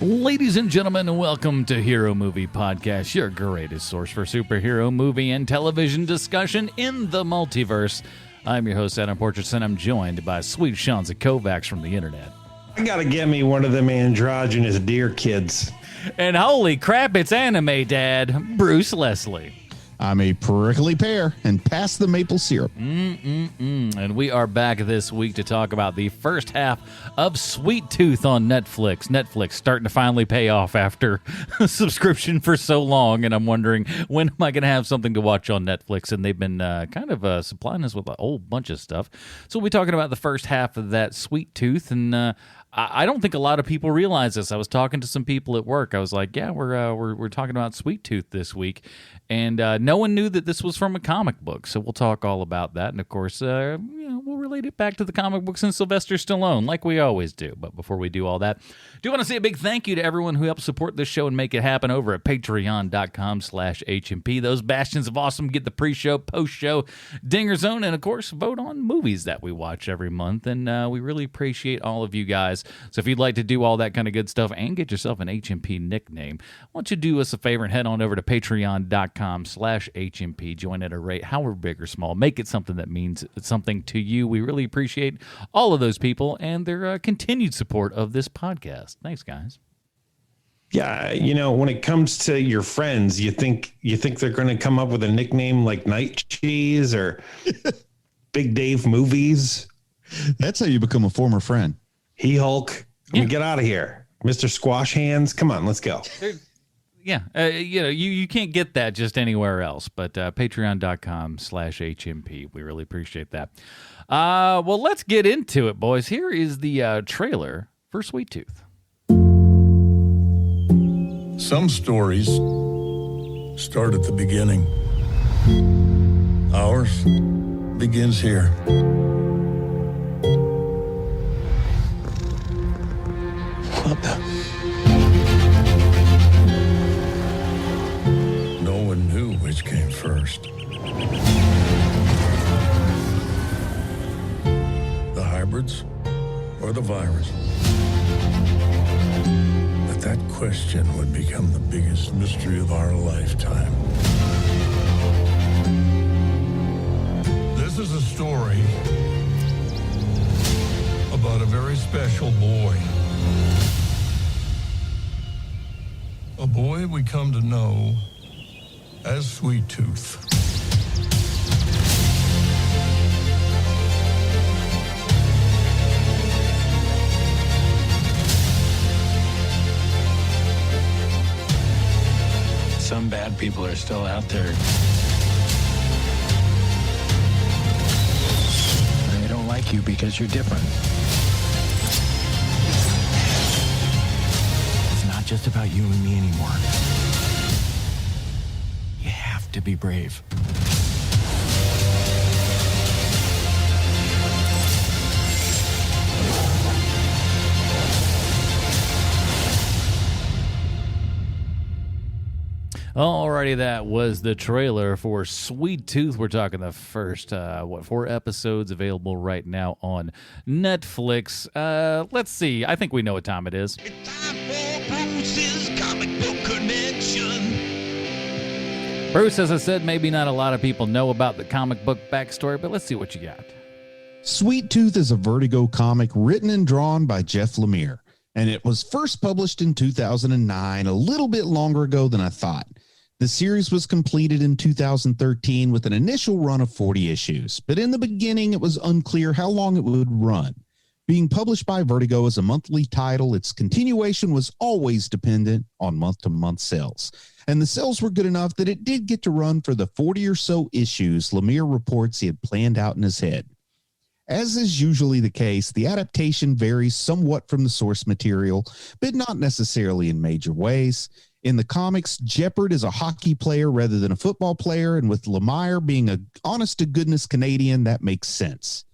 Ladies and gentlemen, welcome to Hero Movie Podcast, your greatest source for superhero movie and television discussion in the multiverse. I'm your host, Adam Porterson. I'm joined by sweet Shanza Kovacs from the internet. I gotta get me one of them androgynous deer kids. And holy crap, it's anime dad, Bruce Leslie. I'm a prickly pear and pass the maple syrup. And we are back this week to talk about the first half of Sweet Tooth on Netflix. Netflix starting to finally pay off after a subscription for so long, and I'm wondering, when am I going to have something to watch on Netflix? And they've been kind of supplying us with a whole bunch of stuff. So we'll be talking about the first half of that Sweet Tooth, and I don't think a lot of people realize this. I was talking to some people at work. I was like, yeah, we're talking about Sweet Tooth this week. And no one knew that this was from a comic book. So we'll talk all about that. And, of course, we'll relate it back to the comic books and Sylvester Stallone, like we always do. But before we do all that, I do want to say a big thank you to everyone who helped support this show and make it happen over at patreon.com/HMP. Those bastions of awesome get the pre-show, post-show, Dinger Zone, and, of course, vote on movies that we watch every month. And we really appreciate all of you guys. So if you'd like to do all that kind of good stuff and get yourself an HMP nickname, why don't you do us a favor and head on over to patreon.com/HMP. Join at a rate, however big or small. Make it something that means something to you. We really appreciate all of those people and their continued support of this podcast. Thanks, guys. Yeah, when it comes to your friends, you think they're going to come up with a nickname like Night Cheese or Big Dave Movies? That's how you become a former friend. He Hulk. Get out of here, Mr. Squash Hands. Come on, let's go. Yeah, you can't get that just anywhere else, but patreon.com/HMP. We really appreciate that. Well, let's get into it, boys. Here is the trailer for Sweet Tooth. Some stories start at the beginning. Ours begins here. What the? No one knew which came first. The hybrids or the virus? But that question would become the biggest mystery of our lifetime. This is a story about a very special boy. A boy we come to know as Sweet Tooth. Some bad people are still out there. They don't like you because you're different. It's not just about you and me anymore. You have to be brave. Alrighty, that was the trailer for Sweet Tooth. We're talking the first, 4 episodes available right now on Netflix. Let's see. I think we know what time it is. It's time for Bruce's Comic Book Connection. Bruce, as I said, maybe not a lot of people know about the comic book backstory, but let's see what you got. Sweet Tooth is a Vertigo comic written and drawn by Jeff Lemire, and it was first published in 2009, a little bit longer ago than I thought. The series was completed in 2013 with an initial run of 40 issues, but in the beginning it was unclear how long it would run. Being published by Vertigo as a monthly title, its continuation was always dependent on month-to-month sales. And the sales were good enough that it did get to run for the 40 or so issues Lemire reports he had planned out in his head. As is usually the case, the adaptation varies somewhat from the source material, but not necessarily in major ways. In the comics, Jeopard is a hockey player rather than a football player, and with Lemire being a honest-to-goodness Canadian, that makes sense.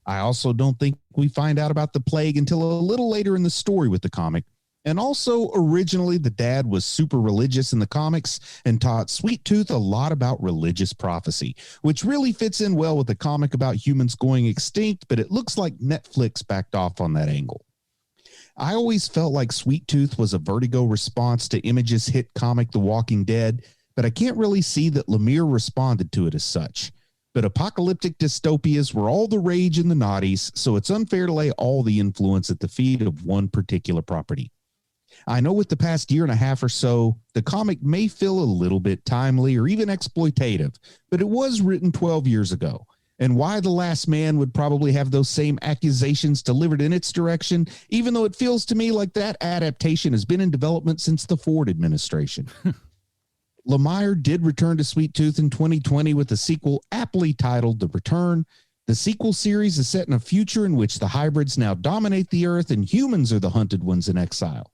I also don't think we find out about the plague until a little later in the story with the comic. And also, originally, the dad was super religious in the comics and taught Sweet Tooth a lot about religious prophecy, which really fits in well with the comic about humans going extinct, but it looks like Netflix backed off on that angle. I always felt like Sweet Tooth was a Vertigo response to Image's hit comic The Walking Dead, but I can't really see that Lemire responded to it as such. But apocalyptic dystopias were all the rage in the noughties, so it's unfair to lay all the influence at the feet of one particular property. I know with the past year and a half or so, the comic may feel a little bit timely or even exploitative, but it was written 12 years ago. And why The Last Man would probably have those same accusations delivered in its direction, even though it feels to me like that adaptation has been in development since the Ford administration. Lemire did return to Sweet Tooth in 2020 with a sequel aptly titled The Return. The sequel series is set in a future in which the hybrids now dominate the earth and humans are the hunted ones in exile.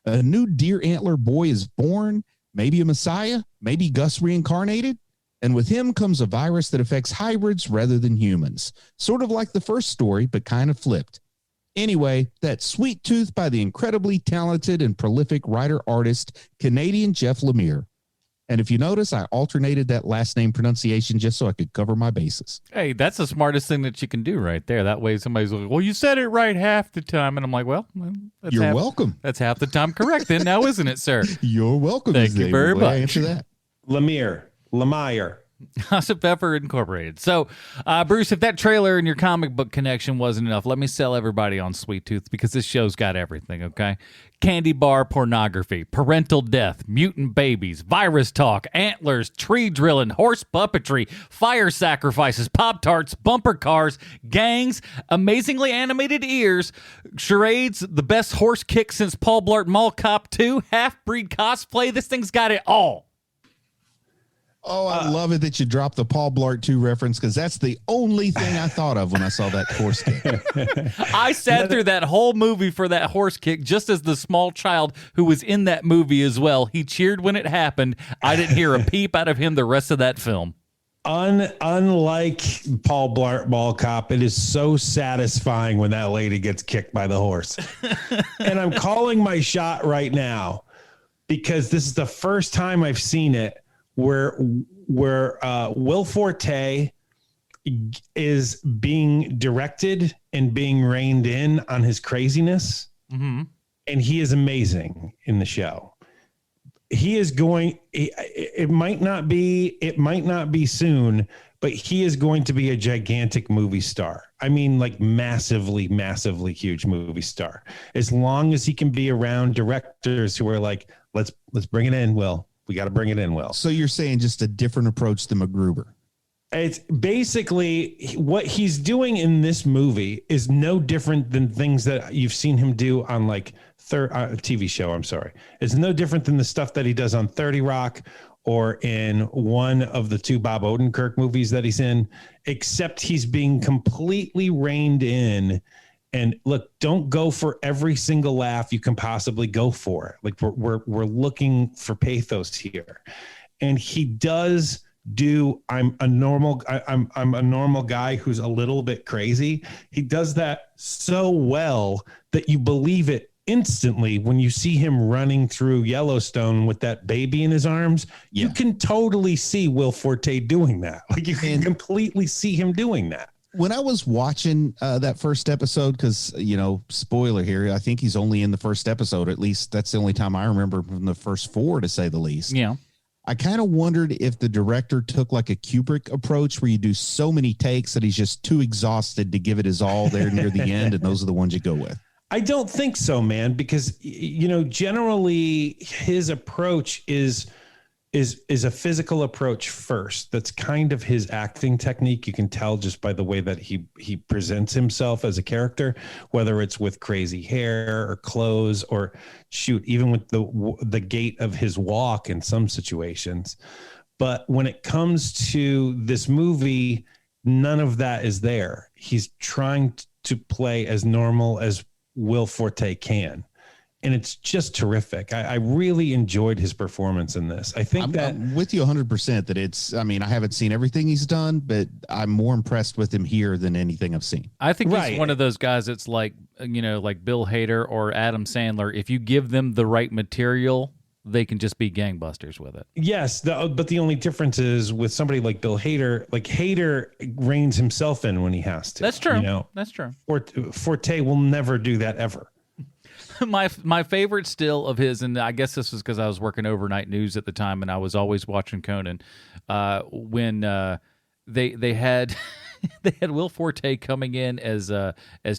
A new deer antler boy is born, maybe a messiah, maybe Gus reincarnated. And with him comes a virus that affects hybrids rather than humans. Sort of like the first story, but kind of flipped. Anyway, that's Sweet Tooth by the incredibly talented and prolific writer-artist, Canadian Jeff Lemire. And if you notice, I alternated that last name pronunciation just so I could cover my bases. Hey, that's the smartest thing that you can do right there. That way somebody's like, well, you said it right half the time. And I'm like, well, You're welcome. That's half the time correct then now, isn't it, sir? You're welcome. Thank you very much. Answer that. Lemire. House of Pepper Incorporated. So, Bruce, if that trailer and your comic book connection wasn't enough, let me sell everybody on Sweet Tooth because this show's got everything, okay? Candy bar pornography, parental death, mutant babies, virus talk, antlers, tree drilling, horse puppetry, fire sacrifices, Pop-Tarts, bumper cars, gangs, amazingly animated ears, charades, the best horse kick since Paul Blart Mall Cop 2, half-breed cosplay. This thing's got it all. Oh, I love it that you dropped the Paul Blart 2 reference because that's the only thing I thought of when I saw that horse kick. I sat through that whole movie for that horse kick just as the small child who was in that movie as well. He cheered when it happened. I didn't hear a peep out of him the rest of that film. Unlike Paul Blart Mall Cop, it is so satisfying when that lady gets kicked by the horse. And I'm calling my shot right now because this is the first time I've seen it where Will Forte is being directed and being reined in on his craziness. Mm-hmm. And he is amazing in the show. He is going, it might not be soon, but he is going to be a gigantic movie star. I mean, like massively, massively huge movie star. As long as he can be around directors who are like, let's bring it in, Will. We got to bring it in, Will. So you're saying just a different approach than MacGruber. It's basically what he's doing in this movie is no different than things that you've seen him do on like TV show. I'm sorry. It's no different than the stuff that he does on 30 Rock or in one of the 2 Bob Odenkirk movies that he's in, except he's being completely reined in. And look, don't go for every single laugh you can possibly go for. Like we're looking for pathos here. And he does do I'm a normal guy who's a little bit crazy. He does that so well that you believe it instantly when you see him running through Yellowstone with that baby in his arms. Yeah. You can totally see Will Forte doing that. Like you can completely see him doing that. When I was watching that first episode, because, spoiler here, I think he's only in the first episode. At least that's the only time I remember from the first 4, to say the least. Yeah. I kind of wondered if the director took like a Kubrick approach where you do so many takes that he's just too exhausted to give it his all there near the end. And those are the ones you go with. I don't think so, man, because, generally his approach is a physical approach first. That's kind of his acting technique. You can tell just by the way that he presents himself as a character, whether it's with crazy hair or clothes or even with the gait of his walk in some situations. But when it comes to this movie, none of that is there. He's trying to play as normal as Will Forte can. And it's just terrific. I really enjoyed his performance in this. I think I'm with you 100% that I haven't seen everything he's done, but I'm more impressed with him here than anything I've seen. I think he's one of those guys that's like, like Bill Hader or Adam Sandler. If you give them the right material, they can just be gangbusters with it. Yes, but the only difference is with somebody like Bill Hader, like Hader reins himself in when he has to. That's true. That's true. Forte will never do that ever. my favorite still of his, and I guess this was because I was working overnight news at the time, and I was always watching Conan. When they had they had Will Forte coming in as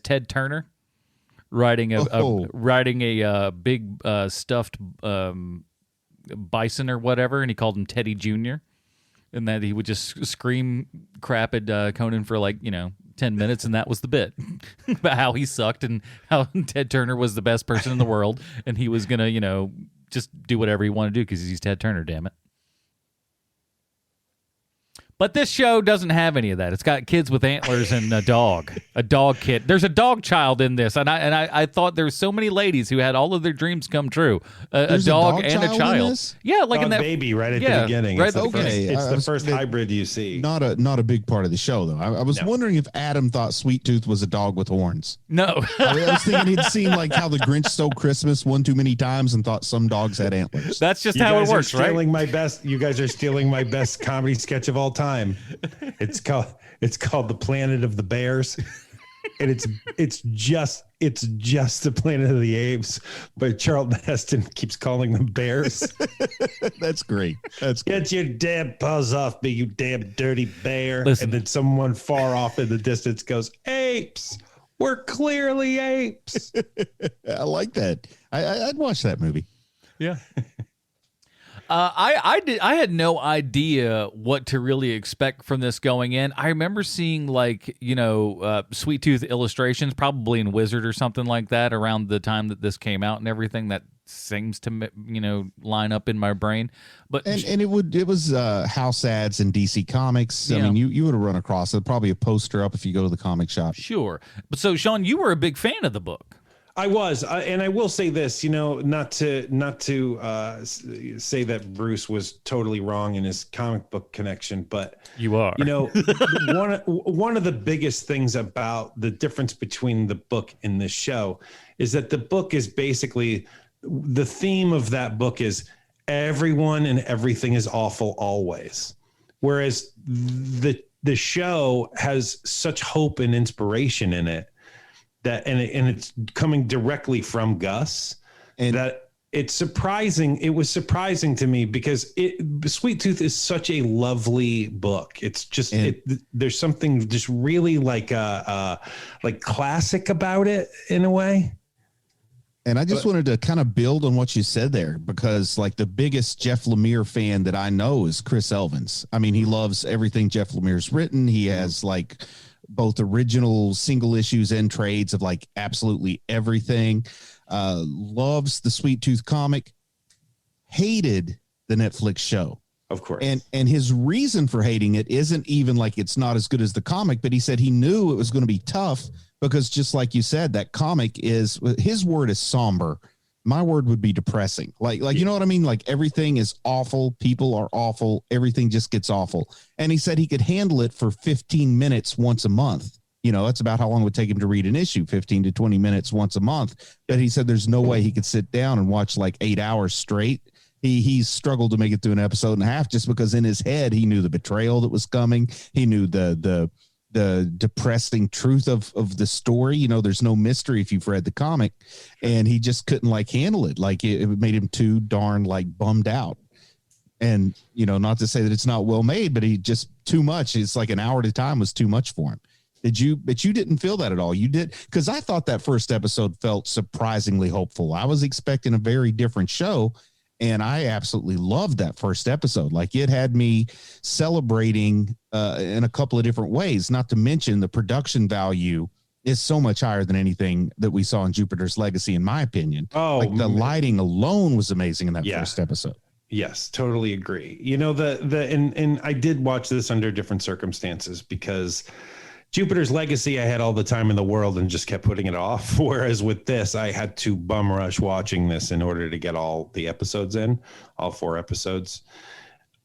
Ted Turner, riding a big stuffed bison or whatever, and he called him Teddy Jr. And that he would just scream crap at Conan for 10 minutes, and that was the bit about how he sucked and how Ted Turner was the best person in the world, and he was gonna just do whatever he wanted to do because he's Ted Turner, damn it. But this show doesn't have any of that. It's got kids with antlers and a dog kid. There's a dog child in this, and I thought there were so many ladies who had all of their dreams come true. A dog and a child. Yeah, like in that baby right at the beginning. Right, it's the first hybrid you see. Not a big part of the show though. I was wondering if Adam thought Sweet Tooth was a dog with horns. No, I was thinking he'd seen like how the Grinch stole Christmas one too many times and thought some dogs had antlers. That's just how it works, right? You guys are stealing my best comedy sketch of all time. It's called The Planet of the Bears, and it's just the Planet of the Apes, but Charlton Heston keeps calling them bears. That's great. Get your damn paws off me, you damn dirty bear. Listen. And then someone far off in the distance goes, apes. We're clearly apes. I like that. I'd watch that movie. Yeah. I had no idea what to really expect from this going in. I remember seeing Sweet Tooth illustrations, probably in Wizard or something like that, around the time that this came out and everything. That seems to line up in my brain. But it was house ads in DC Comics. Yeah. I mean, you would have run across it. Probably a poster up if you go to the comic shop. Sure. But so, Sean, you were a big fan of the book. I was, and I will say this, not to say that Bruce was totally wrong in his comic book connection, but you are, one of the biggest things about the difference between the book and this show is that the book is basically, the theme of that book is everyone and everything is awful always, whereas the show has such hope and inspiration in it. And it's coming directly from Gus, and that it's surprising. It was surprising to me because Sweet Tooth is such a lovely book. It's just there's something just really like classic about it in a way. And I just wanted to kind of build on what you said there, because like the biggest Jeff Lemire fan that I know is Chris Elvins. I mean, he loves everything Jeff Lemire's written. He has like both original single issues and trades of like absolutely everything. Loves the Sweet Tooth comic, hated the Netflix show. Of course. And his reason for hating it isn't even like it's not as good as the comic, but he said he knew it was going to be tough because just like you said, that comic is, his word is somber. My word would be depressing. Like, you know what I mean? Like everything is awful. People are awful. Everything just gets awful. And he said he could handle it for 15 minutes once a month. That's about how long it would take him to read an issue, 15 to 20 minutes once a month. But he said there's no way he could sit down and watch like 8 hours straight. He struggled to make it through an episode and a half just because in his head, he knew the betrayal that was coming. He knew the depressing truth of the story. There's no mystery if you've read the comic, and he just couldn't like handle it. Like it made him too darn like bummed out. And, not to say that it's not well made, but he just too much. It's like an hour at a time was too much for him. But you didn't feel that at all. You did. Cause I thought that first episode felt surprisingly hopeful. I was expecting a very different show. And I absolutely loved that first episode. Like it had me celebrating in a couple of different ways, not to mention the production value is so much higher than anything that we saw in Jupiter's Legacy, in my opinion. Oh, like the lighting alone was amazing in that first episode. Yes, totally agree. And I did watch this under different circumstances because Jupiter's Legacy, I had all the time in the world and just kept putting it off. Whereas with this, I had to bum rush watching this in order to get all the episodes in, all 4 episodes.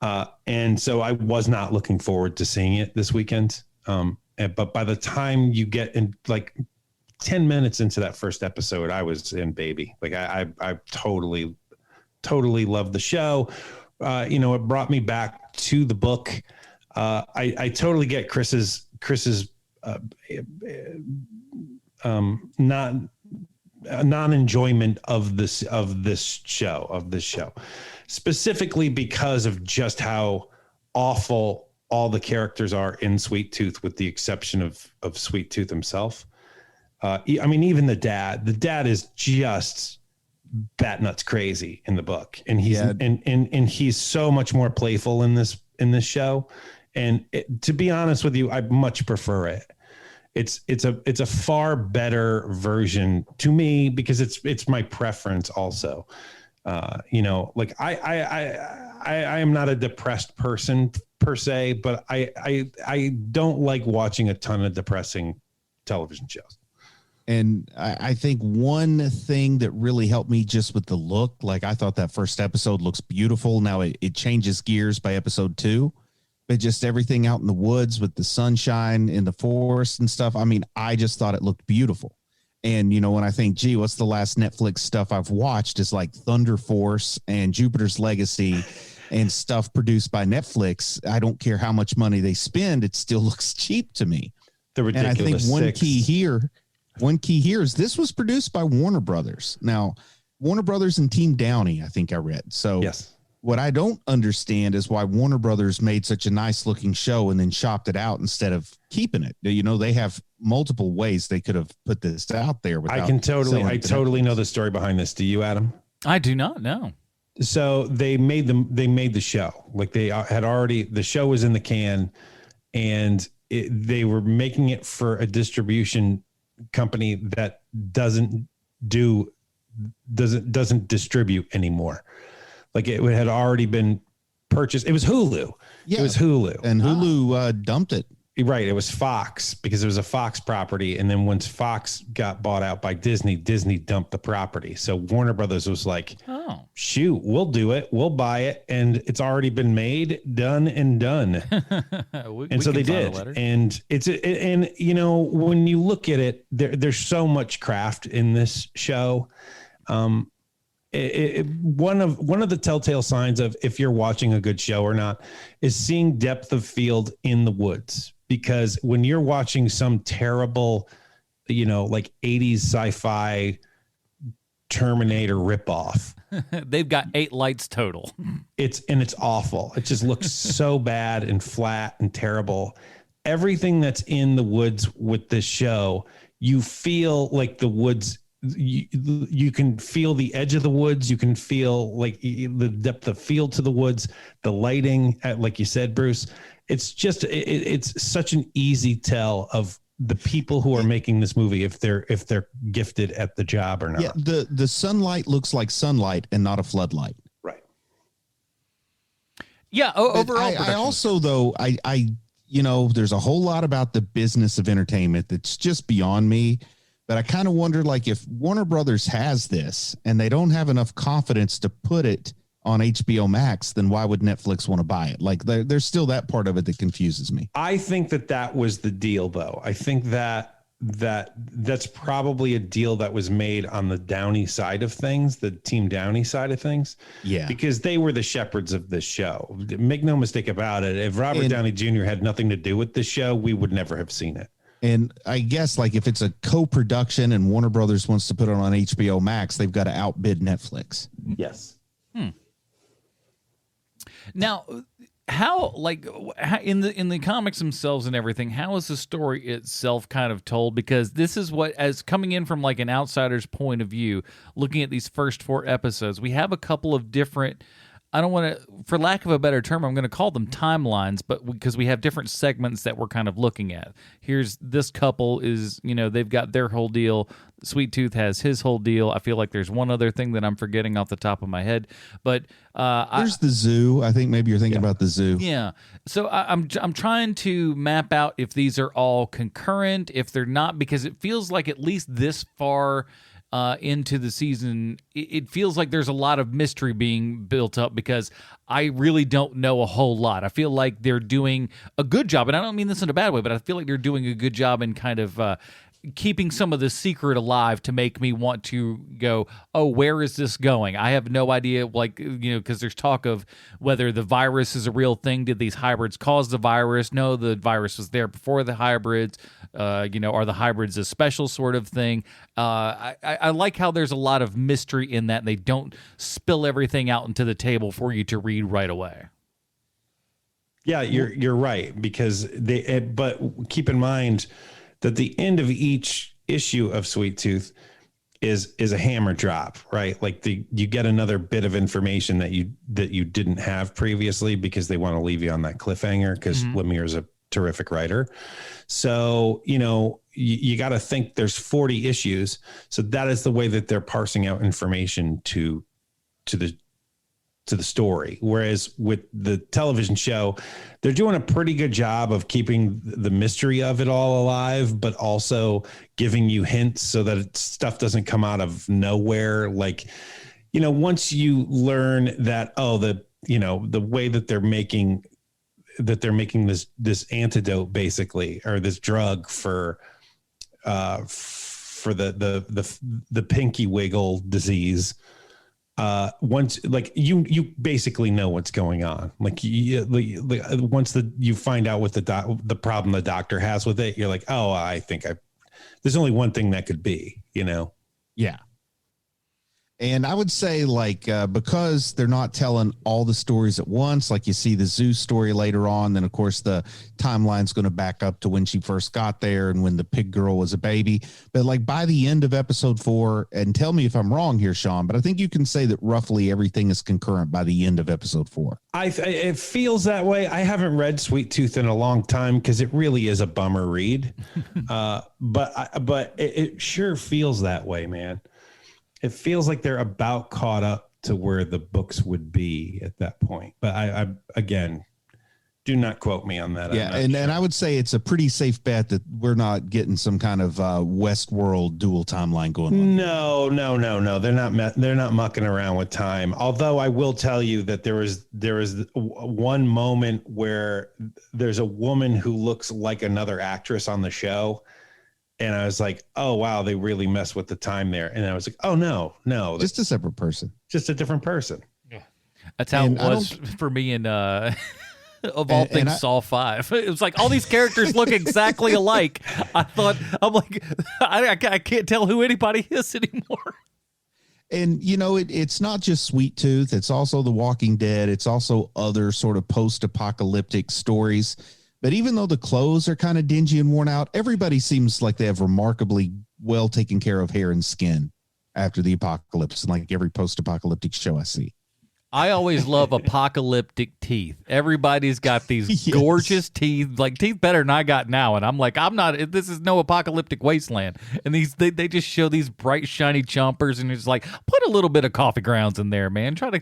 And so I was not looking forward to seeing it this weekend. But by the time you get in like 10 minutes into that first episode, I was in baby. Like I totally loved the show. It brought me back to the book. I totally get Chris's not non-enjoyment of this show, specifically because of just how awful all the characters are in Sweet Tooth, with the exception of Sweet Tooth himself. I mean, even the dad is just bat nuts crazy in the book, and he's so much more playful in this show. And to be honest with you, I much prefer it. It's a far better version to me, because it's my preference also. Like I am not a depressed person per se, but I don't like watching a ton of depressing television shows. And I think one thing that really helped me just with the look, like I thought that first episode looks beautiful. Now it changes gears by episode 2, but just everything out in the woods with the sunshine in the forest and stuff. I mean, I just thought it looked beautiful. And, when I think, gee, what's the last Netflix stuff I've watched is like Thunder Force and Jupiter's Legacy and stuff produced by Netflix. I don't care how much money they spend. It still looks cheap to me. The ridiculous. And I think one key here is this was produced by Warner Brothers. Now, Warner Brothers and Team Downey, I think I read. So yes. What I don't understand is why Warner Brothers made such a nice looking show and then shopped it out instead of keeping it. They have multiple ways they could have put this out there. I totally know the story behind this. Do you, Adam? I do not know. So they made the show. Like the show was in the can, and they were making it for a distribution company that doesn't distribute anymore. Like it had already been purchased. It was Hulu. Yeah. It was Hulu. And Hulu dumped it. Right. It was Fox, because it was a Fox property. And then once Fox got bought out by Disney dumped the property. So Warner Brothers was like, oh, shoot, we'll do it. We'll buy it. And it's already been made, done. And so they did. And when you look at it, there's so much craft in this show. One of the telltale signs of if you're watching a good show or not is seeing depth of field in the woods. Because when you're watching some terrible, like 80s sci-fi Terminator ripoff, they've got 8 lights total. It's awful. It just looks so bad and flat and terrible. Everything that's in the woods with this show, you feel like the woods. You can feel the edge of the woods. You can feel like the depth of field to the woods, the lighting, like you said, Bruce. It's just it's such an easy tell of the people who are making this movie if they're gifted at the job or not. Yeah, the sunlight looks like sunlight and not a floodlight. Right. Yeah. Overall, I also though I there's a whole lot about the business of entertainment that's just beyond me. But I kind of wonder, like, if Warner Brothers has this and they don't have enough confidence to put it on HBO Max, then why would Netflix want to buy it? Like, there's still that part of it that confuses me. I think that was the deal, though. I think that's probably a deal that was made on the Downey side of things, the Team Downey side of things. Yeah. Because they were the shepherds of this show. Make no mistake about it. If Robert Downey Jr. had nothing to do with this show, we would never have seen it. And I guess, like, if it's a co-production and Warner Brothers wants to put it on HBO Max, they've got to outbid Netflix. Yes. Now, how in the comics themselves and everything, how is the story itself kind of told? Because this is what, as coming in from like an outsider's point of view, looking at these first 4 episodes, we have a couple of different, I don't want to, for lack of a better term, I'm going to call them timelines, but because we have different segments that we're kind of looking at. Here's this couple is, they've got their whole deal. Sweet Tooth has his whole deal. I feel like there's one other thing that I'm forgetting off the top of my head, but there's the zoo. I think maybe you're thinking about the zoo. Yeah. So I'm trying to map out if these are all concurrent, if they're not, because it feels like at least this far into the season, it feels like there's a lot of mystery being built up because I really don't know a whole lot. I feel like they're doing a good job, and I don't mean this in a bad way, but I feel like they're doing a good job in kind of keeping some of the secret alive to make me want to go, oh, where is this going? I have no idea, like, because there's talk of whether the virus is a real thing. Did these hybrids cause the virus? No, the virus was there before the hybrids. Are the hybrids a special sort of thing? I like how there's a lot of mystery in that, and they don't spill everything out into the table for you to read right away. Yeah, you're right, because but keep in mind that the end of each issue of Sweet Tooth is a hammer drop, right? Like you get another bit of information that you didn't have previously, because they want to leave you on that cliffhanger, because Lemire is a terrific writer. So, you got to think there's 40 issues. So that is the way that they're parsing out information to the story. Whereas with the television show, they're doing a pretty good job of keeping the mystery of it all alive, but also giving you hints so that stuff doesn't come out of nowhere. Like, once you learn that, the way that they're making this antidote, basically, or this drug for the pinky wiggle disease, once, like, you basically know what's going on. Like, once you find out what the problem the doctor has with it, you're like, oh, I think there's only one thing that could be, Yeah. And I would say, like, because they're not telling all the stories at once, like you see the Zeus story later on, then of course the timeline's going to back up to when she first got there and when the pig girl was a baby. But like by the end of episode 4, and tell me if I'm wrong here, Sean, but I think you can say that roughly everything is concurrent by the end of episode 4. It feels that way. I haven't read Sweet Tooth in a long time, because it really is a bummer read. But it sure feels that way, man. It feels like they're about caught up to where the books would be at that point. But I again, do not quote me on that. Yeah, and I would say it's a pretty safe bet that we're not getting some kind of Westworld dual timeline going on. No. They're not mucking around with time. Although I will tell you that there is one moment where there's a woman who looks like another actress on the show. And I was like, oh, wow, they really mess with the time there. And I was like, oh, no. Just a separate person. Just a different person. Yeah. That's how it was for me in of all things Saw 5. It was like all these characters look exactly alike. I'm like, I can't tell who anybody is anymore. And, it's not just Sweet Tooth. It's also The Walking Dead. It's also other sort of post-apocalyptic stories. But even though the clothes are kind of dingy and worn out, everybody seems like they have remarkably well taken care of hair and skin after the apocalypse, like every post-apocalyptic show I see. I always love apocalyptic teeth. Everybody's got these Yes. gorgeous teeth, like teeth better than I got now. And I'm like, this is no apocalyptic wasteland. And they just show these bright, shiny chompers, and it's like, put a little bit of coffee grounds in there, man. Try to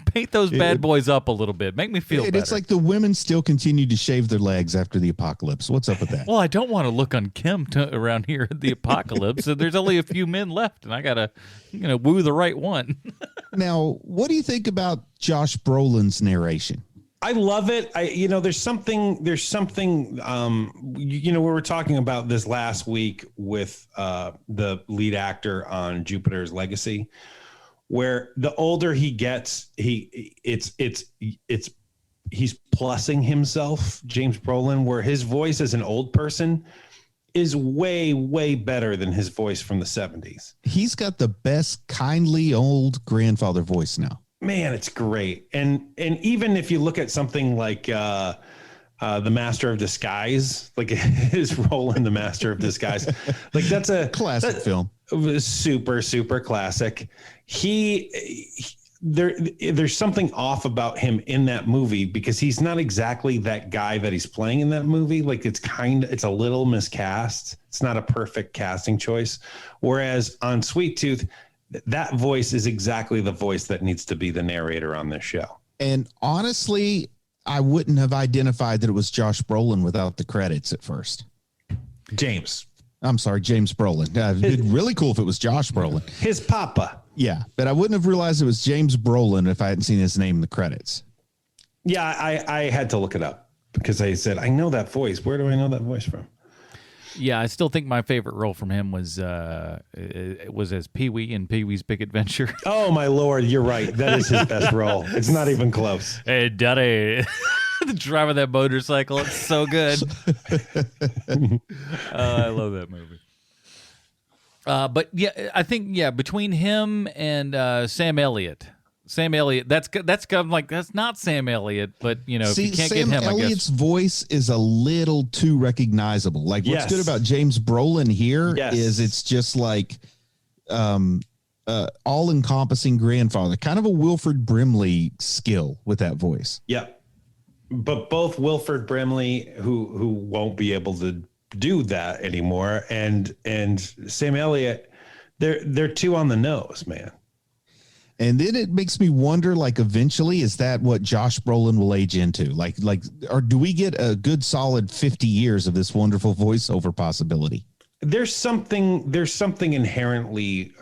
paint those bad boys up a little bit. Make me feel better. It's like the women still continue to shave their legs after the apocalypse. What's up with that? Well, I don't want to look unkempt around here at the apocalypse. So there's only a few men left, and I got to, woo the right one. Now, what do you think about Josh Brolin's narration? I love it. There's something, we were talking about this last week with the lead actor on Jupiter's Legacy, where the older he gets, he's plussing himself, James Brolin, where his voice as an old person is way, way better than his voice from the 70s. He's got the best kindly old grandfather voice now. Man, it's great. And even if you look at something like The Master of Disguise, like his role in The Master of Disguise, like that's a classic film. Super, super classic. There's something off about him in that movie, because he's not exactly that guy that he's playing in that movie. Like it's a little miscast. It's not a perfect casting choice. Whereas on Sweet Tooth, that voice is exactly the voice that needs to be the narrator on this show. And honestly, I wouldn't have identified that it was Josh Brolin without the credits at first. James Brolin. It'd be really cool if it was Josh Brolin. His papa. Yeah, but I wouldn't have realized it was James Brolin if I hadn't seen his name in the credits. Yeah, I had to look it up, because I said, I know that voice. Where do I know that voice from? Yeah, I still think my favorite role from him was as Pee-wee in Pee-wee's Big Adventure. Oh my Lord, you're right. That is his best role. It's not even close. Hey, Daddy. Driving that motorcycle. It's so good. I love that movie. But yeah, I think between him and Sam Elliott. Sam Elliott, that's kind of like, that's not Sam Elliott, but you know, if you can't Sam get him, Elliott's voice is a little too recognizable. Like what's good about James Brolin here is it's just like all-encompassing grandfather, kind of a Wilford Brimley skill with that voice. Yeah. But both Wilford Brimley, who won't be able to do that anymore, and Sam Elliott, they're too on the nose, man. And then it makes me wonder, like, eventually, is that what Josh Brolin will age into? Like, or do we get a good solid 50 years of this wonderful voiceover possibility? There's something inherently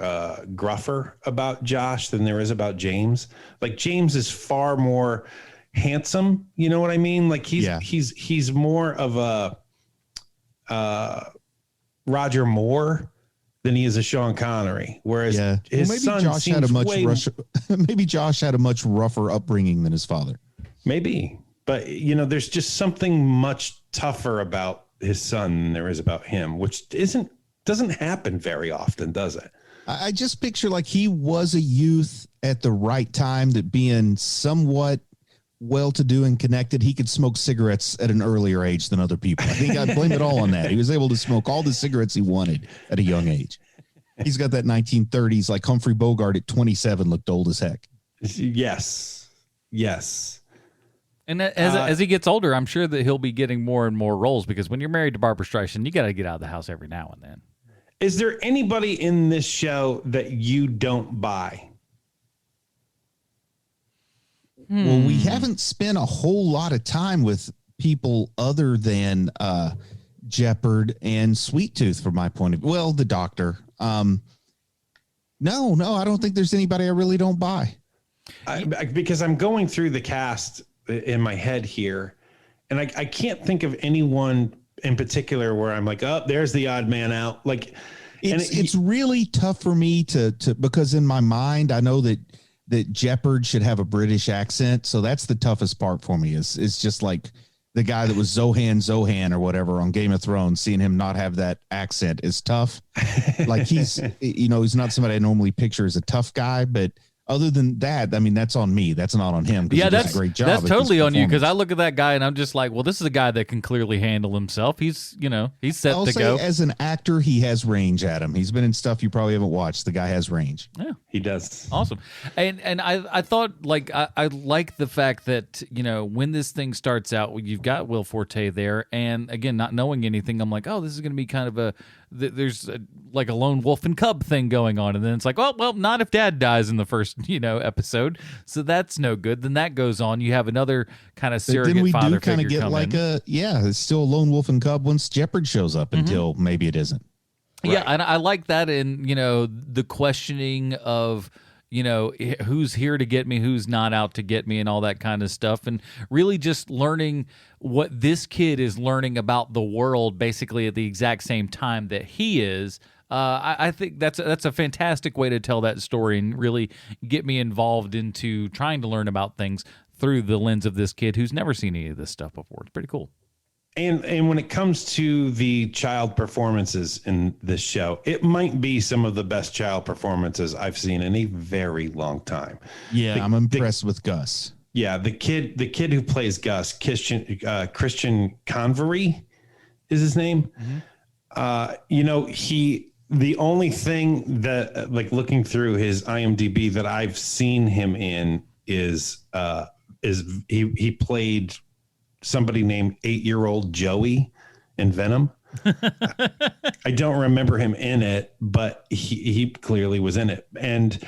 gruffer about Josh than there is about James. Like James is far more handsome. You know what I mean? Like he's more of a Roger Moore than he is a Sean Connery. Whereas his son Josh had a maybe Josh had a much rougher upbringing than his father. Maybe, but you know, there's just something much tougher about his son than there is about him, which doesn't happen very often, does it? I just picture like he was a youth at the right time, that being somewhat well-to-do and connected, he could smoke cigarettes at an earlier age than other people. I think I'd blame it all on that. He was able to smoke all the cigarettes he wanted at a young age. He's got that 1930s, like Humphrey Bogart at 27 looked old as heck. Yes. And as he gets older, I'm sure that he'll be getting more and more roles, because when you're married to Barbara Streisand, you got to get out of the house every now and then. Is there anybody in this show that you don't buy? Well, we haven't spent a whole lot of time with people other than Jeopard and Sweet Tooth, from my point of view. Well, the doctor. No, I don't think there's anybody I really don't buy. Because I'm going through the cast in my head here, and I can't think of anyone in particular where I'm like, oh, there's the odd man out. Like, it's really tough for me to because in my mind I know that Jeopard should have a British accent, so that's the toughest part for me. Is just like the guy that was Zohan or whatever on Game of Thrones, seeing him not have that accent is tough. Like he's not somebody I normally picture as a tough guy, but other than that, I mean, that's on me. That's not on him. Yeah, that's a great job. That's totally on you, because I look at that guy and I'm just like, well, this is a guy that can clearly handle himself. He's set I'll to say go. As an actor, he has range at him. He's been in stuff you probably haven't watched. The guy has range. Yeah, he does. Awesome. And I thought, like, I like the fact that, when this thing starts out, you've got Will Forte there, and again, not knowing anything, I'm like, oh, this is going to be kind of there's like a lone wolf and cub thing going on, and then it's like, oh, well, not if Dad dies in the first episode, so that's no good. Then that goes on. You have another kind of surrogate father figure. Then we do kind of get it's still a lone wolf and cub once Jeopard shows up, until maybe it isn't. Yeah, right. And I like that in the questioning of who's here to get me, who's not out to get me, and all that kind of stuff, and really just learning what this kid is learning about the world basically at the exact same time that he is. I think that's a fantastic way to tell that story and really get me involved into trying to learn about things through the lens of this kid who's never seen any of this stuff before. It's pretty cool. And when it comes to the child performances in this show, it might be some of the best child performances I've seen in a very long time. Yeah, I'm impressed with Gus. Yeah, the kid who plays Gus, Christian Convery is his name. Mm-hmm. The only thing that, like, looking through his IMDb that I've seen him in is he played somebody named 8-year-old Joey in Venom. I don't remember him in it, but he clearly was in it, and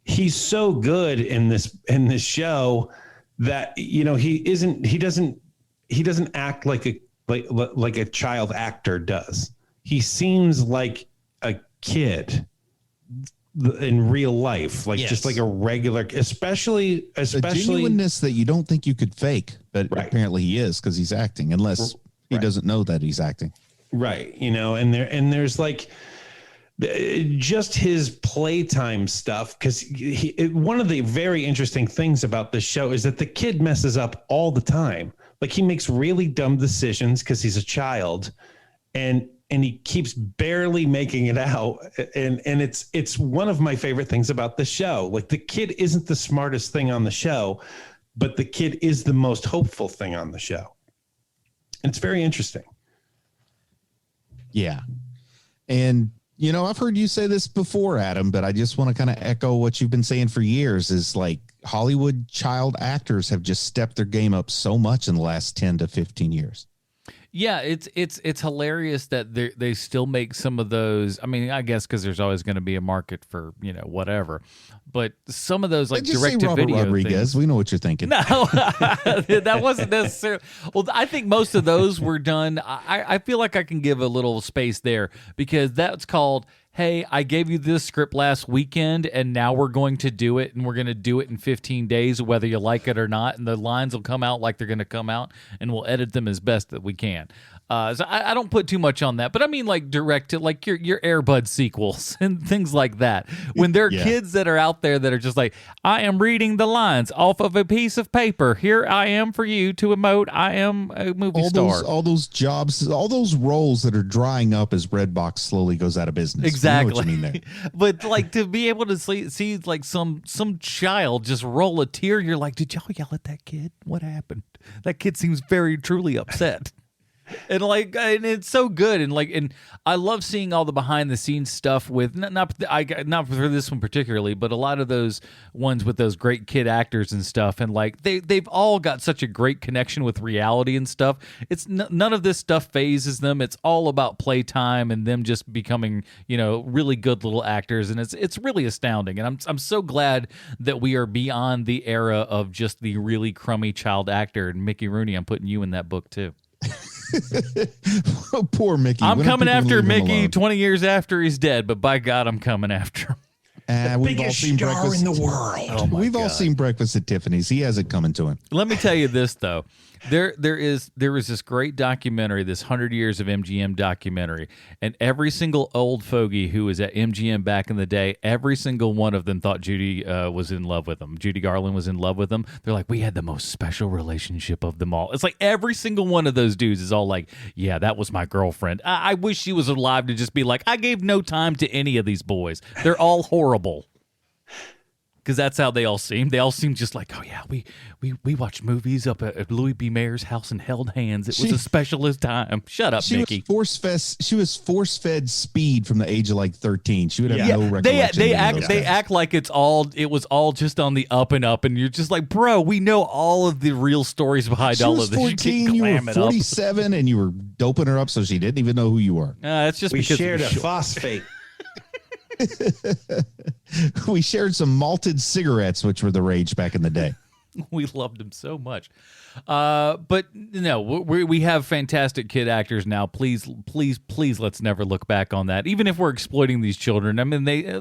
he's so good in this show that he doesn't act like a child actor does. He seems like a kid in real life, just like a regular, especially a genuineness that you don't think you could fake, but apparently he is, because he's acting, unless he doesn't know that he's acting. Right. And there's like just his playtime stuff. Cause one of the very interesting things about this show is that the kid messes up all the time. Like he makes really dumb decisions cause he's a child and he keeps barely making it out. And it's one of my favorite things about the show. Like the kid isn't the smartest thing on the show, but the kid is the most hopeful thing on the show. And it's very interesting. Yeah. And, I've heard you say this before, Adam, but I just want to kind of echo what you've been saying for years is like Hollywood child actors have just stepped their game up so much in the last 10 to 15 years. Yeah, it's hilarious that they still make some of those. I mean, I guess because there's always going to be a market for whatever, but some of those like direct to video Rodriguez, things. We know what you're thinking. No, that wasn't necessarily. Well, I think most of those were done. I feel like I can give a little space there because that's called. Hey, I gave you this script last weekend, and now we're going to do it, and we're going to do it in 15 days, whether you like it or not, and the lines will come out like they're going to come out, and we'll edit them as best that we can. So I don't put too much on that, but I mean like direct to like your Air Bud sequels and things like that. When there are kids that are out there that are just like, I am reading the lines off of a piece of paper. Here I am for you to emote. I am a movie star. All those jobs, all those roles that are drying up as Redbox slowly goes out of business. Exactly. You know what you mean there. But like to be able to see like some child just roll a tear, you're like, did y'all yell at that kid? What happened? That kid seems very truly upset. And it's so good, and I love seeing all the behind the scenes stuff with not for this one particularly, but a lot of those ones with those great kid actors and stuff, and like they've all got such a great connection with reality and stuff. It's none of this stuff phases them. It's all about playtime and them just becoming really good little actors, and it's really astounding. And I'm so glad that we are beyond the era of just the really crummy child actor. And Mickey Rooney, I'm putting you in that book too. Poor Mickey. I'm coming after Mickey 20 years after he's dead, but by God, I'm coming after him. We've all seen Breakfast in the world. We've all seen Breakfast at Tiffany's. He has it coming to him. Let me tell you this though. There was this great documentary, this 100 Years of MGM documentary, and every single old fogey who was at MGM back in the day, every single one of them thought Judy was in love with him. Judy Garland was in love with him. They're like, we had the most special relationship of them all. It's like every single one of those dudes is all like, yeah, that was my girlfriend. I wish she was alive to just be like, I gave no time to any of these boys. They're all horrible. Because that's how they all seem. They all seem just like, oh yeah, we watched movies up at Louis B. Mayer's house and held hands. It was a specialist time. Shut up, Mickey. She was force-fed speed from the age of like 13. She would have no recollection. They act like it was all just on the up and up, and you're just like, bro, we know all of the real stories behind all of this. 14, you were 47, and you were doping her up so she didn't even know who you were. That's just we because shared a phosphate. We shared some malted cigarettes, which were the rage back in the day. We loved them so much. But no, we have fantastic kid actors now. Please, let's never look back on that. Even if we're exploiting these children, I mean, they,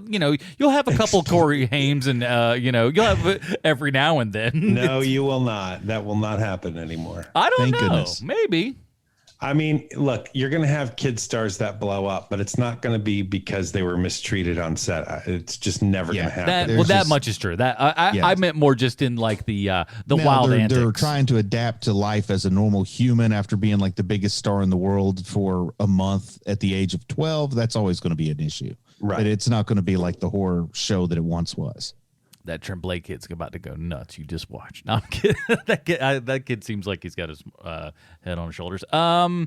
you'll have a couple Corey Haim and, you'll have every now and then. No, you will not. That will not happen anymore. I don't know. Goodness. Maybe. I mean, look, you're going to have kid stars that blow up, but it's not going to be because they were mistreated on set. It's just never going to happen. That much is true. That I meant more just in like the wild antics. They're trying to adapt to life as a normal human after being like the biggest star in the world for a month at the age of 12. That's always going to be an issue. Right. But it's not going to be like the horror show that it once was. That Tremblay kid's about to go nuts. You just watch. No, I'm kidding. That kid seems like he's got his head on his shoulders. No,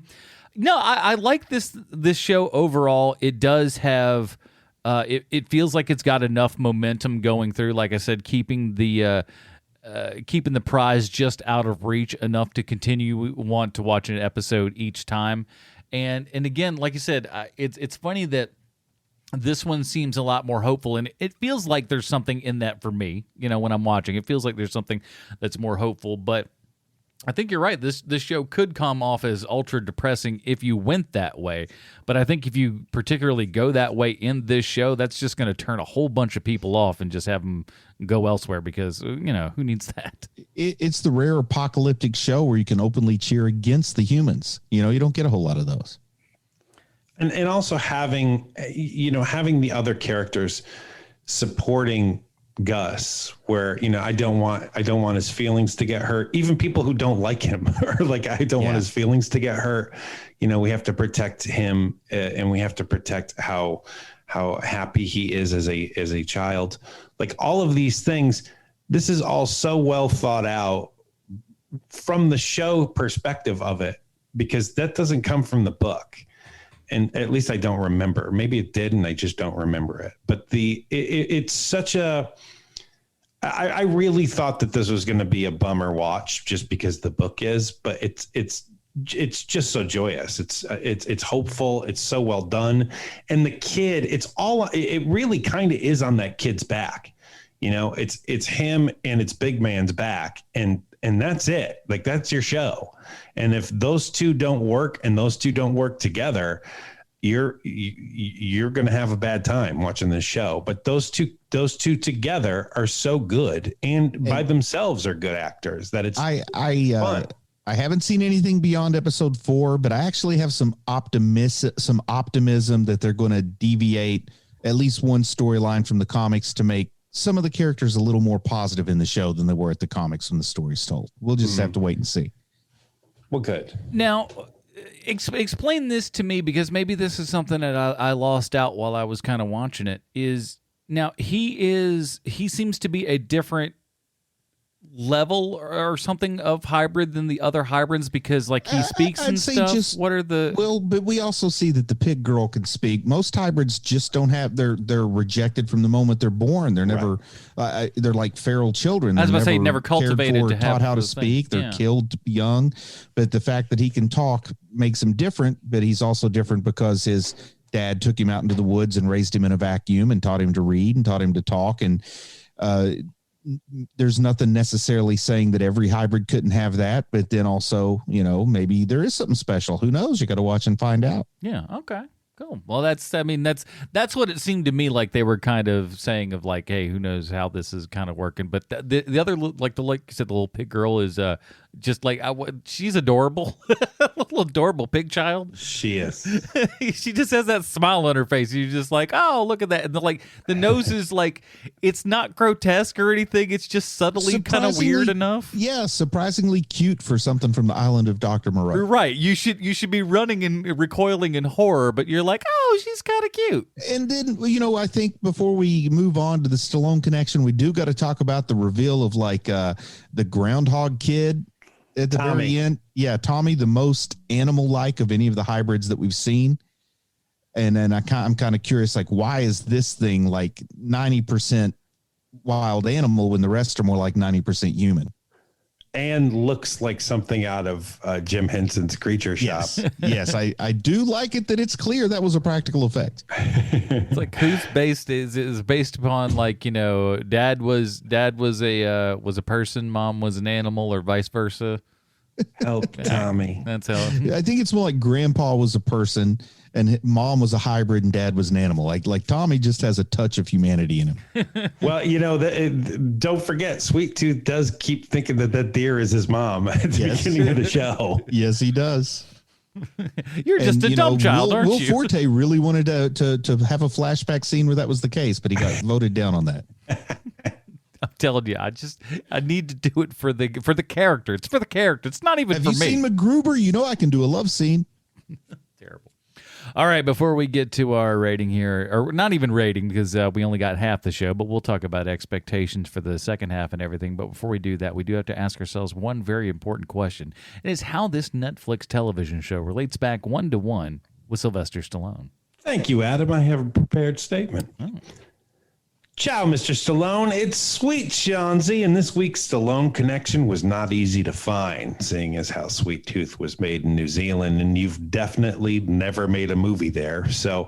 I like this show overall. It does have. It feels like it's got enough momentum going through. Like I said, keeping the prize just out of reach enough to continue want to watch an episode each time. And again, like you said, it's funny that this one seems a lot more hopeful, and it feels like there's something in that for me. When I'm watching, it feels like there's something that's more hopeful. But I think you're right. This show could come off as ultra depressing if you went that way. But I think if you particularly go that way in this show, that's just going to turn a whole bunch of people off and just have them go elsewhere because, who needs that? It's the rare apocalyptic show where you can openly cheer against the humans. You don't get a whole lot of those. And also having the other characters supporting Gus, where I don't want his feelings to get hurt. Even people who don't like him are like, I don't want his feelings to get hurt. We have to protect him, and we have to protect how happy he is as a child. Like all of these things, this is all so well thought out from the show perspective of it, because that doesn't come from the book. And at least I don't remember. Maybe it did, and I just don't remember it. But it's such a. I really thought that this was going to be a bummer watch, just because the book is. But it's just so joyous. It's hopeful. It's so well done, and the kid. It really kind of is on that kid's back. It's him and it's Big Man's back, and that's it. Like, that's your show. And if those two don't work and those two don't work together, you're going to have a bad time watching this show. But those two together are so good, and by themselves are good actors, that it's fun. I haven't seen anything beyond episode 4, but I actually have some optimism that they're going to deviate at least one storyline from the comics to make some of the characters a little more positive in the show than they were at the comics when the story's told. We'll just have to wait and see. Well, good. Now, explain this to me, because maybe this is something that I lost out while I was kind of watching it. He seems to be a different level or something of hybrid than the other hybrids, because like he speaks I'd and say stuff. Just, what are the but we also see that the pig girl can speak. Most hybrids just don't have. They're rejected from the moment they're born. They're never. They're like feral children. I was about to say never cultivated to have taught how to those speak. things. They're killed young. But the fact that he can talk makes him different. But he's also different because his dad took him out into the woods and raised him in a vacuum and taught him to read and taught him to talk. And there's nothing necessarily saying that every hybrid couldn't have that, but then also, maybe there is something special. Who knows? You got to watch and find out. Yeah. Okay. Cool. Well, that's what it seemed to me like they were kind of saying, of like, hey, who knows how this is kind of working. But the other, like you said, the little pig girl is just like, she's adorable. Little adorable pig child. She is. She just has that smile on her face. You're just like, oh, look at that. And the nose is like, it's not grotesque or anything. It's just subtly kind of weird enough. Yeah, surprisingly cute for something from the island of Dr. Moreau. You're right. You should be running and recoiling in horror, but you're like, oh, she's kind of cute. And then, I think before we move on to the Stallone connection, we do got to talk about the reveal of the Groundhog Kid at the very end. Yeah, Tommy, the most animal-like of any of the hybrids that we've seen. And then I'm kind of curious, like, why is this thing like 90% wild animal when the rest are more like 90% human? And looks like something out of Jim Henson's Creature Shop. Yes, I do like it that it's clear that was a practical effect. It's like, who's based is based upon, like, dad was a person, mom was an animal, or vice versa. Help Tommy. That's how. I think it's more like grandpa was a person and mom was a hybrid and dad was an animal. Like Tommy just has a touch of humanity in him. Well, don't forget, Sweet Tooth does keep thinking that deer is his mom at the beginning of the show. Yes, he does. You're just a dumb child, aren't Will you? Forte really wanted to have a flashback scene where that was the case, but he got voted down on that. I'm telling you, I need to do it for the character. It's for the character. It's not even Have for you me. seen MacGruber? I can do a love scene. Terrible. All right, before we get to our rating here, or not even rating, because we only got half the show, but we'll talk about expectations for the second half and everything. But before we do that, we do have to ask ourselves one very important question. It is how this Netflix television show relates back 1-to-1 with Sylvester Stallone. Thank you, Adam. I have a prepared statement. Oh. Ciao, Mr. Stallone. It's Sweet Seanzy, and this week's Stallone connection was not easy to find, seeing as how Sweet Tooth was made in New Zealand, and you've definitely never made a movie there. So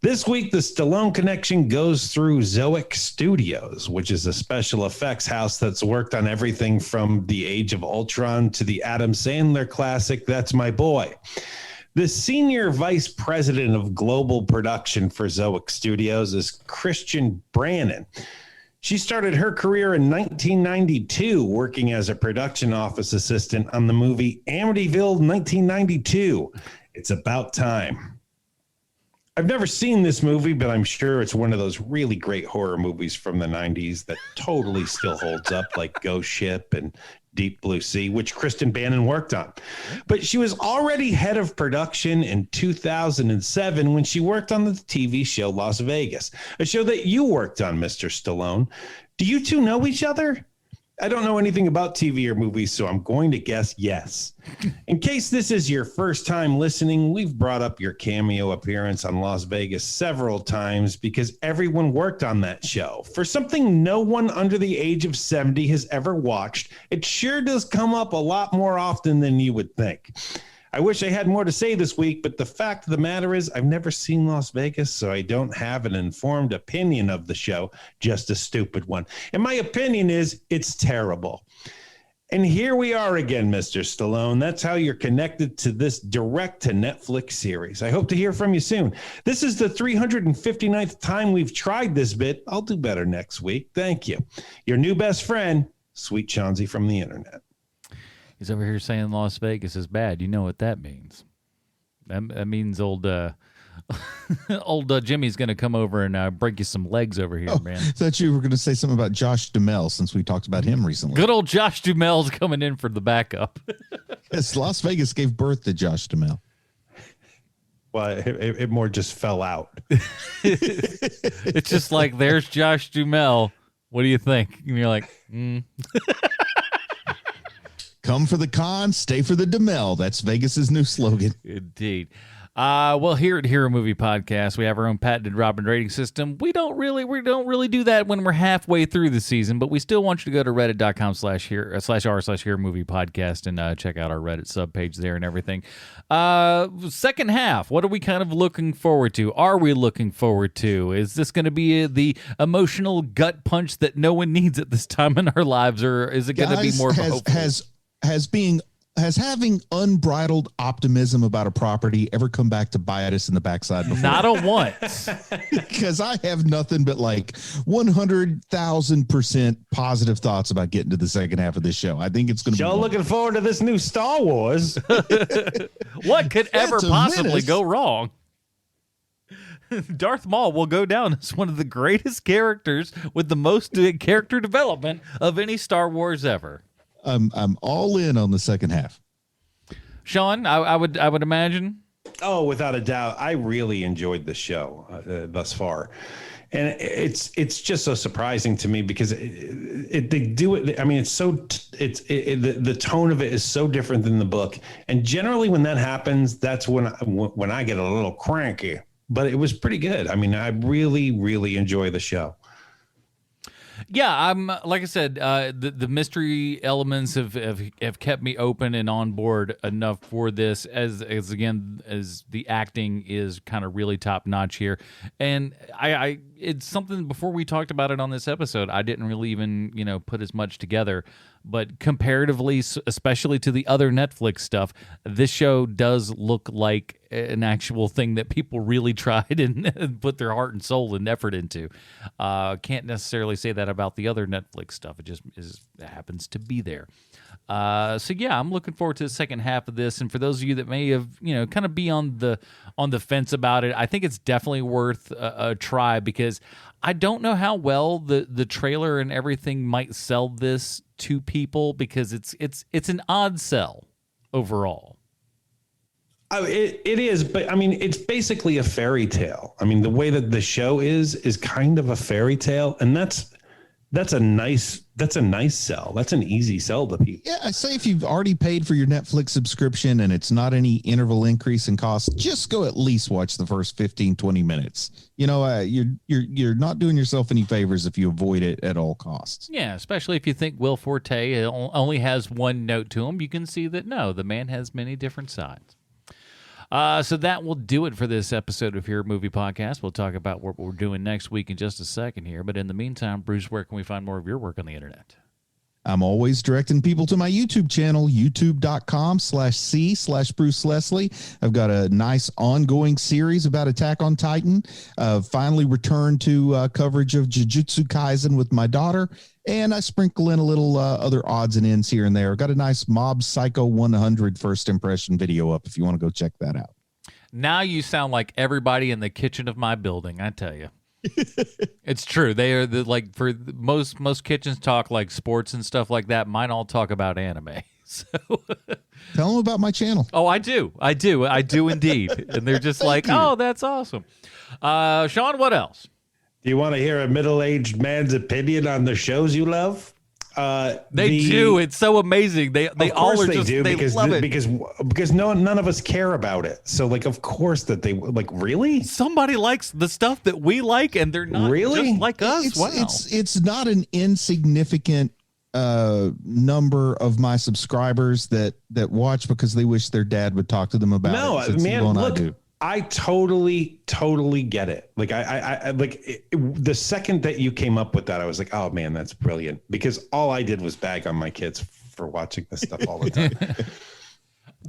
this week, the Stallone connection goes through Zoic Studios, which is a special effects house that's worked on everything from The Age of Ultron to the Adam Sandler classic, That's My Boy. The senior vice president of global production for Zoic Studios is Christian Brannon. She started her career in 1992 working as a production office assistant on the movie Amityville 1992. It's About Time. I've never seen this movie, but I'm sure it's one of those really great horror movies from the 90s that totally still holds up, like Ghost Ship and Deep Blue Sea, which Kristen Bannon worked on. But she was already head of production in 2007 when she worked on the TV show Las Vegas, a show that you worked on, Mr. Stallone. Do you two know each other? I don't know anything about TV or movies, so I'm going to guess yes. In case this is your first time listening, we've brought up your cameo appearance on Las Vegas several times because everyone worked on that show. For something no one under the age of 70 has ever watched, it sure does come up a lot more often than you would think. I wish I had more to say this week, but the fact of the matter is I've never seen Las Vegas, so I don't have an informed opinion of the show, just a stupid one. And my opinion is it's terrible. And here we are again, Mr. Stallone. That's how you're connected to this direct-to-Netflix series. I hope to hear from you soon. This is the 359th time we've tried this bit. I'll do better next week. Thank you. Your new best friend, Sweet Chauncey from the internet. He's over here saying Las Vegas is bad. You know what that means. That means old Jimmy's going to come over and break you some legs over here, man. I thought you were going to say something about Josh Duhamel since we talked about him recently. Good old Josh Duhamel's coming in for the backup. Yes, Las Vegas gave birth to Josh Duhamel. Well, it more just fell out. It's just like, there's Josh Duhamel. What do you think? And you're like, Come for the con, stay for the Duhamel. That's Vegas's new slogan. Indeed. Well, here at Hero Movie Podcast, we have our own patented Robin rating system. We don't really do that when we're halfway through the season, but we still want you to go to reddit.com/r/Hero Movie Podcast and check out our Reddit subpage there and everything. Second half, what are we kind of looking forward to? Are we looking forward to? Is this going to be the emotional gut punch that no one needs at this time in our lives, or is it going to be more of a hopeful? Has having unbridled optimism about a property ever come back to bite us in the backside before? Not a once. Because I have nothing but like 100,000% positive thoughts about getting to the second half of this show. I think it's going to be. Y'all looking forward to this new Star Wars? What could ever possibly go wrong? Darth Maul will go down as one of the greatest characters with the most character development of any Star Wars ever. I'm all in on the second half. Sean, I would imagine. Oh, without a doubt. I really enjoyed the show thus far. And it's just so surprising to me because they do it. I mean, the tone of it is so different than the book. And generally when that happens, that's when I get a little cranky, but it was pretty good. I mean, I really, really enjoy the show. Yeah, I'm like I said, the mystery elements have kept me open and on board enough for this. As the acting is kind of really top notch here, and I it's something before we talked about it on this episode. I didn't really even put as much together, but comparatively, especially to the other Netflix stuff, this show does look like an actual thing that people really tried and put their heart and soul and effort into. Can't necessarily say that about the other Netflix stuff. It just happens to be there. So yeah, I'm looking forward to the second half of this. And for those of you that may have, kind of be on the fence about it, I think it's definitely worth a try because I don't know how well the trailer and everything might sell this to people because it's an odd sell overall. Oh, it is, but I mean, it's basically a fairy tale. I mean, the way that the show is kind of a fairy tale, and that's a nice sell. That's an easy sell to people. Yeah, I say if you've already paid for your Netflix subscription and it's not any interval increase in cost, just go at least watch the first 15, 20 minutes. You're not doing yourself any favors if you avoid it at all costs. Yeah, especially if you think Will Forte only has one note to him. You can see that, no, the man has many different sides. So that will do it for this episode of Hero Movie Podcast. We'll talk about what we're doing next week in just a second here. But in the meantime, Bruce, where can we find more of your work on the internet? I'm always directing people to my YouTube channel, youtube.com/C/Bruce Leslie. I've got a nice ongoing series about Attack on Titan. Finally returned to coverage of Jujutsu Kaisen with my daughter. And I sprinkle in a little other odds and ends here and there. Got a nice Mob Psycho 100 first impression video up if you want to go check that out. Now you sound like everybody in the kitchen of my building, I tell you. It's true. They are for most kitchens talk like sports and stuff like that. Mine all talk about anime. So Tell them about my channel. Oh, I do indeed. And they're just like, oh, that's awesome. Sean, what else? Do you want to hear a middle-aged man's opinion on the shows you love? They do. It's so amazing. They all are just, they love it. Because none of us care about it. So like, of course that they like, really? Somebody likes the stuff that we like, and they're not really just like us. It's not an insignificant number of my subscribers that watch because they wish their dad would talk to them about it. No, man, look, I totally get it. Like I the second that you came up with that, I was like, oh man, that's brilliant. Because all I did was bag on my kids for watching this stuff all the time.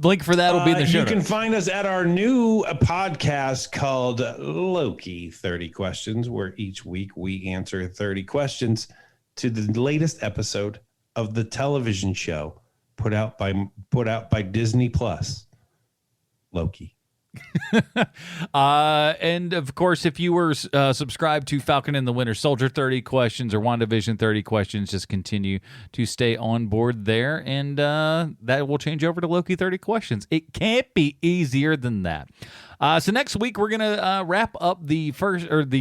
Link for that will be in the show. You can find us at our new podcast called Loki 30 Questions, where each week we answer 30 questions to the latest episode of the television show put out by Disney Plus, Loki. And of course, if you were subscribed to Falcon and the Winter Soldier 30 Questions or WandaVision 30 Questions, just continue to stay on board there, and that will change over to Loki 30 Questions. It can't be easier than that. So next week we're gonna wrap up the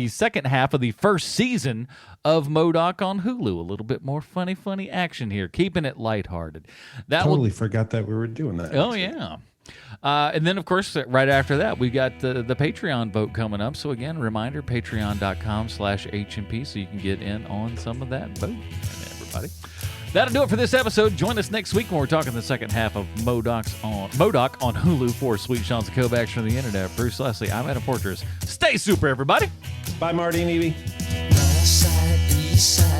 second half of the first season of MODOK on Hulu. A little bit more funny action here, keeping it lighthearted. Totally forgot that we were doing that. Oh yeah. And then, of course, right after that, we got the Patreon vote coming up. So, again, reminder, patreon.com/HMP so you can get in on some of that vote, everybody. That'll do it for this episode. Join us next week when we're talking the second half of MODOK on Hulu. For Sweet Sean's Kovacs from the Internet, Bruce Leslie, I'm Adam Porters. Stay super, everybody. Bye, Marty and Evie. North side, east side.